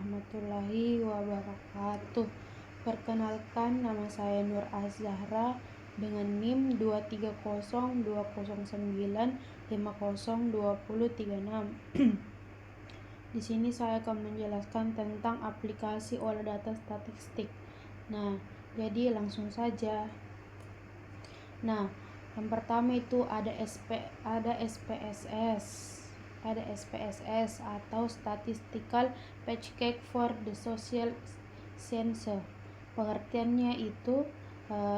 warahmatullahi wabarakatuh. Perkenalkan, nama saya Nur Azahra dengan NIM 2302009502036. Di sini saya akan menjelaskan tentang aplikasi olah data statistik. Nah, jadi langsung saja. Nah, yang pertama itu ada SPSS atau Statistical Page for the Social Sciences. Pengertiannya itu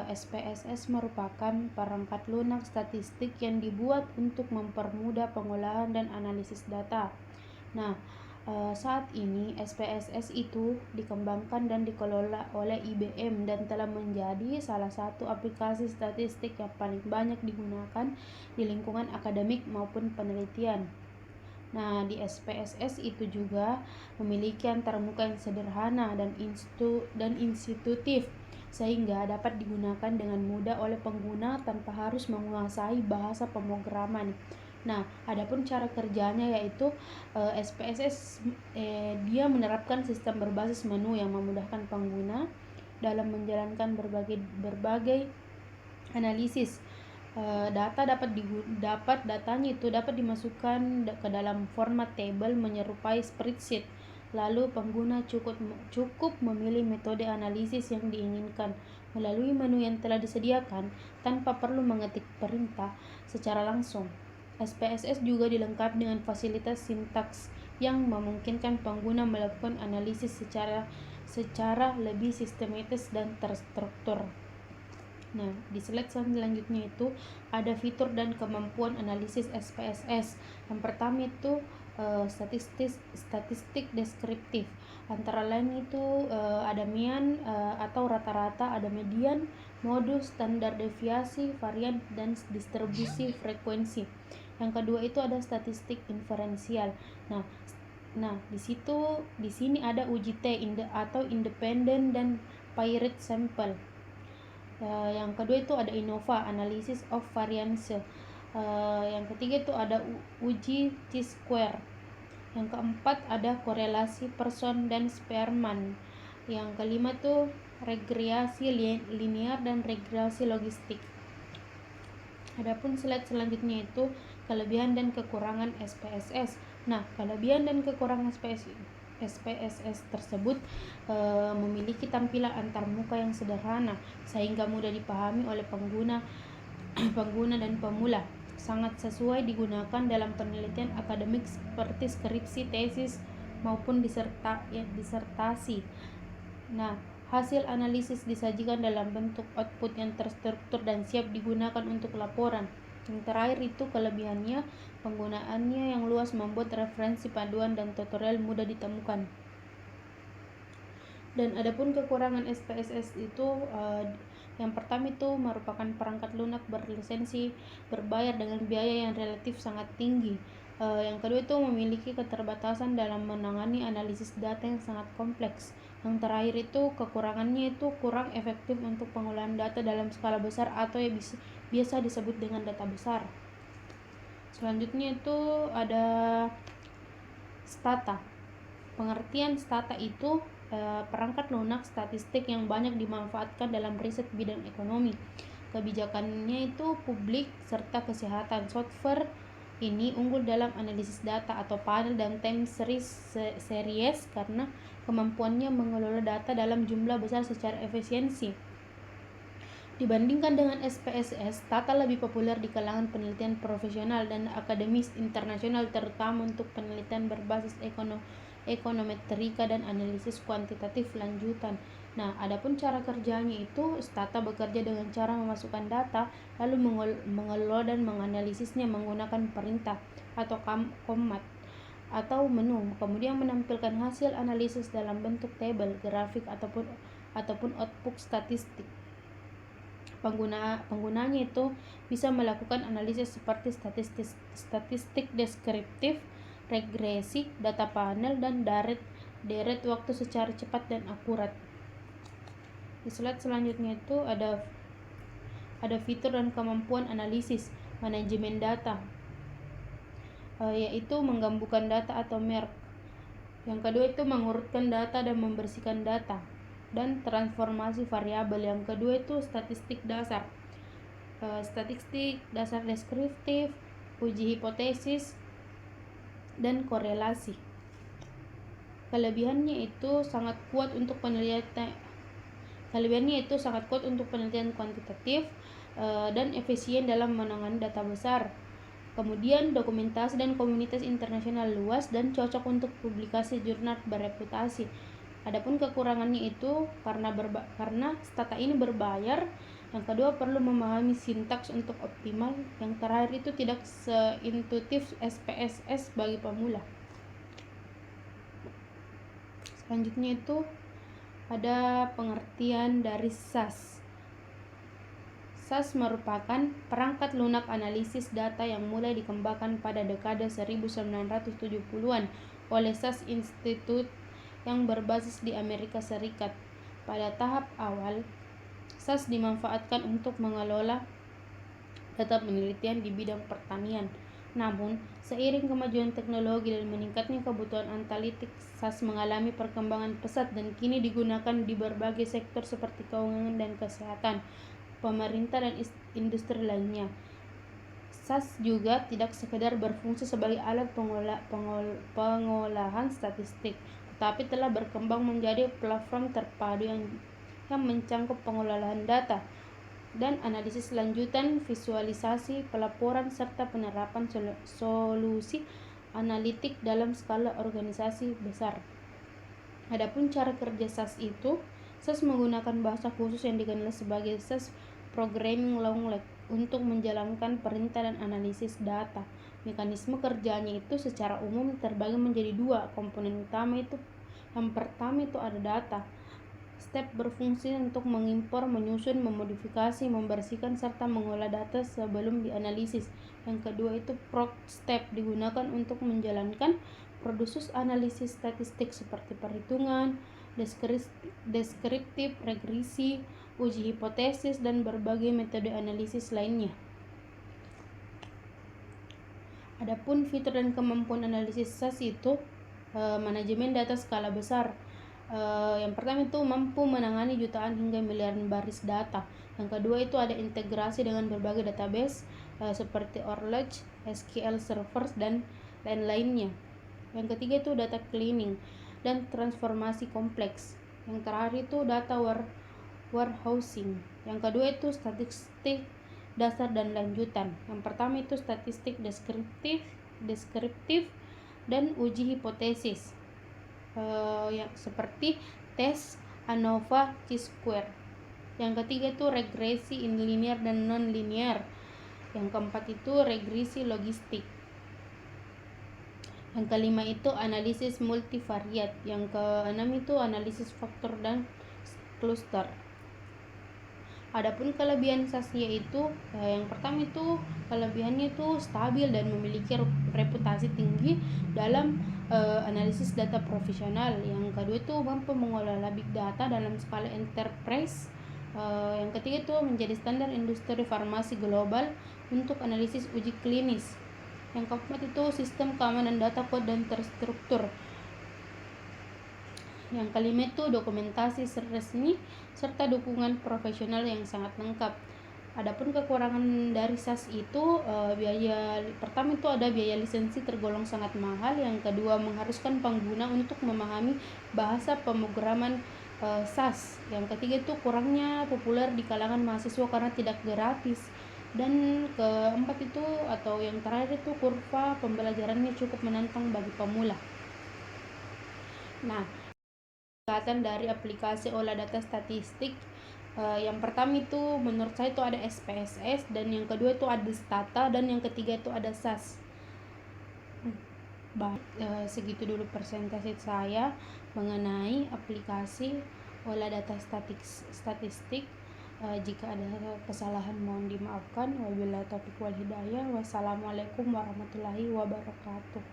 SPSS merupakan perangkat lunak statistik yang dibuat untuk mempermudah pengolahan dan analisis data. Nah, saat ini SPSS itu dikembangkan dan dikelola oleh IBM dan telah menjadi salah satu aplikasi statistik yang paling banyak digunakan di lingkungan akademik maupun penelitian. Nah, di SPSS itu juga memiliki antarmuka yang sederhana dan intuitif sehingga dapat digunakan dengan mudah oleh pengguna tanpa harus menguasai bahasa pemrograman. Nah, adapun cara kerjanya yaitu SPSS dia menerapkan sistem berbasis menu yang memudahkan pengguna dalam menjalankan berbagai analisis. Datanya itu dapat dimasukkan ke dalam format table menyerupai spreadsheet. Lalu pengguna cukup memilih metode analisis yang diinginkan melalui menu yang telah disediakan tanpa perlu mengetik perintah secara langsung. SPSS juga dilengkapi dengan fasilitas sintaks yang memungkinkan pengguna melakukan analisis secara lebih sistematis dan terstruktur. Nah, di slide selanjutnya itu ada fitur dan kemampuan analisis SPSS. Yang pertama itu statistik deskriptif. Antara lain itu ada mean atau rata-rata, ada median, modus, standar deviasi, varian, dan distribusi frekuensi. Yang kedua itu ada statistik inferensial. Nah, di sini ada UJT atau independent dan paired sample. Yang kedua itu ada INOVA, analysis of variance. Yang ketiga itu ada uji T-square. Yang keempat ada korelasi Person dan Spearman. Yang kelima itu regresi linear dan regresi logistik. Adapun slide selanjutnya itu kelebihan dan kekurangan SPSS. Nah, kelebihan dan kekurangan SPSS tersebut memiliki tampilan antarmuka yang sederhana sehingga mudah dipahami oleh pengguna dan pemula. Sangat sesuai digunakan dalam penelitian akademik seperti skripsi, tesis maupun disertasi. Nah, hasil analisis disajikan dalam bentuk output yang terstruktur dan siap digunakan untuk laporan. Yang terakhir itu kelebihannya, penggunaannya yang luas membuat referensi panduan dan tutorial mudah ditemukan. Dan adapun kekurangan SPSS itu yang pertama itu merupakan perangkat lunak berlisensi berbayar dengan biaya yang relatif sangat tinggi. Yang kedua itu memiliki keterbatasan dalam menangani analisis data yang sangat kompleks. Yang terakhir itu kekurangannya itu kurang efektif untuk pengolahan data dalam skala besar atau yang biasa disebut dengan data besar. Selanjutnya itu ada Stata. Pengertian Stata itu perangkat lunak statistik yang banyak dimanfaatkan dalam riset bidang ekonomi. Kebijakannya itu publik serta kesehatan. Software ini unggul dalam analisis data atau panel dan time series karena kemampuannya mengelola data dalam jumlah besar secara efisiensi. Dibandingkan dengan SPSS, Stata lebih populer di kalangan penelitian profesional dan akademis internasional, terutama untuk penelitian berbasis ekonometrika dan analisis kuantitatif lanjutan. Nah, adapun cara kerjanya itu Stata bekerja dengan cara memasukkan data, lalu mengelola dan menganalisisnya menggunakan perintah atau command atau menu, kemudian menampilkan hasil analisis dalam bentuk tabel, grafik ataupun output statistik. Penggunanya itu bisa melakukan analisis seperti statistik deskriptif, regresi, data panel, dan deret waktu secara cepat dan akurat. Di slide selanjutnya itu ada fitur dan kemampuan analisis manajemen data, yaitu menggabungkan data atau merge. Yang kedua itu mengurutkan data dan membersihkan data. Dan transformasi variabel. Yang kedua itu statistik dasar. Statistik dasar deskriptif, uji hipotesis, dan korelasi. Kelebihannya itu sangat kuat untuk penelitian kuantitatif dan efisien dalam menangani data besar. Kemudian dokumentasi dan komunitas internasional luas dan cocok untuk publikasi jurnal bereputasi. Adapun kekurangannya itu karena stata ini berbayar. Yang kedua perlu memahami sintaks untuk optimal. Yang terakhir itu tidak seintuitif SPSS bagi pemula. Selanjutnya itu ada pengertian dari SAS. SAS merupakan perangkat lunak analisis data yang mulai dikembangkan pada dekade 1970-an oleh SAS Institute yang berbasis di Amerika Serikat. Pada tahap awal, SAS dimanfaatkan untuk mengelola data penelitian di bidang pertanian. Namun, seiring kemajuan teknologi dan meningkatnya kebutuhan analitik, SAS mengalami perkembangan pesat dan kini digunakan di berbagai sektor seperti keuangan dan kesehatan, pemerintah dan industri lainnya. SAS juga tidak sekedar berfungsi sebagai alat pengolahan statistik, tetapi telah berkembang menjadi platform terpadu yang mencangkup pengolahan data dan analisis lanjutan, visualisasi, pelaporan, serta penerapan solusi analitik dalam skala organisasi besar. Adapun cara kerja SAS itu, SAS menggunakan bahasa khusus yang dikenal sebagai SAS Programming Language untuk menjalankan perintah dan analisis data. Mekanisme kerjanya itu secara umum terbagi menjadi dua komponen utama itu. Yang pertama itu ada data. Step berfungsi untuk mengimpor, menyusun, memodifikasi, membersihkan, serta mengolah data sebelum dianalisis. Yang kedua itu prog step, digunakan untuk menjalankan proses analisis statistik seperti perhitungan, deskriptif, regresi, uji hipotesis, dan berbagai metode analisis lainnya. Adapun fitur dan kemampuan analisis SAS itu manajemen data skala besar. Yang pertama itu mampu menangani jutaan hingga miliaran baris data. Yang kedua itu ada integrasi dengan berbagai database seperti Oracle, SQL servers, dan lain-lainnya. Yang ketiga itu data cleaning dan transformasi kompleks. Yang terakhir itu data warehousing. Yang kedua itu statistik dasar dan lanjutan. Yang pertama itu statistik deskriptif dan uji hipotesis. Yang seperti tes ANOVA Chi-square. Yang ketiga itu regresi linear dan non-linear. Yang keempat itu regresi logistik. Yang kelima itu analisis multivariat. Yang keenam itu analisis faktor dan cluster. Adapun kelebihan SAS yaitu yang pertama itu kelebihannya itu stabil dan memiliki reputasi tinggi dalam analisis data profesional. Yang kedua itu mampu mengelola big data dalam skala enterprise. Yang ketiga itu menjadi standar industri farmasi global untuk analisis uji klinis. Yang keempat itu sistem keamanan data kode dan terstruktur. Yang kelima itu dokumentasi resmi serta dukungan profesional yang sangat lengkap. Adapun kekurangan dari SAS itu biaya pertama itu ada biaya lisensi tergolong sangat mahal. Yang kedua mengharuskan pengguna untuk memahami bahasa pemrograman SAS. Yang ketiga itu kurangnya populer di kalangan mahasiswa karena tidak gratis. Dan keempat itu atau yang terakhir itu kurva pembelajarannya cukup menantang bagi pemula. Nah, tingkatan dari aplikasi olah data statistik yang pertama itu menurut saya itu ada SPSS, dan yang kedua itu ada Stata, dan yang ketiga itu ada SAS. Baik, segitu dulu presentasi saya mengenai aplikasi olah data statistik. Jika ada kesalahan mohon dimaafkan. Wabillahi taufiq wal hidayah. Wassalamualaikum warahmatullahi wabarakatuh.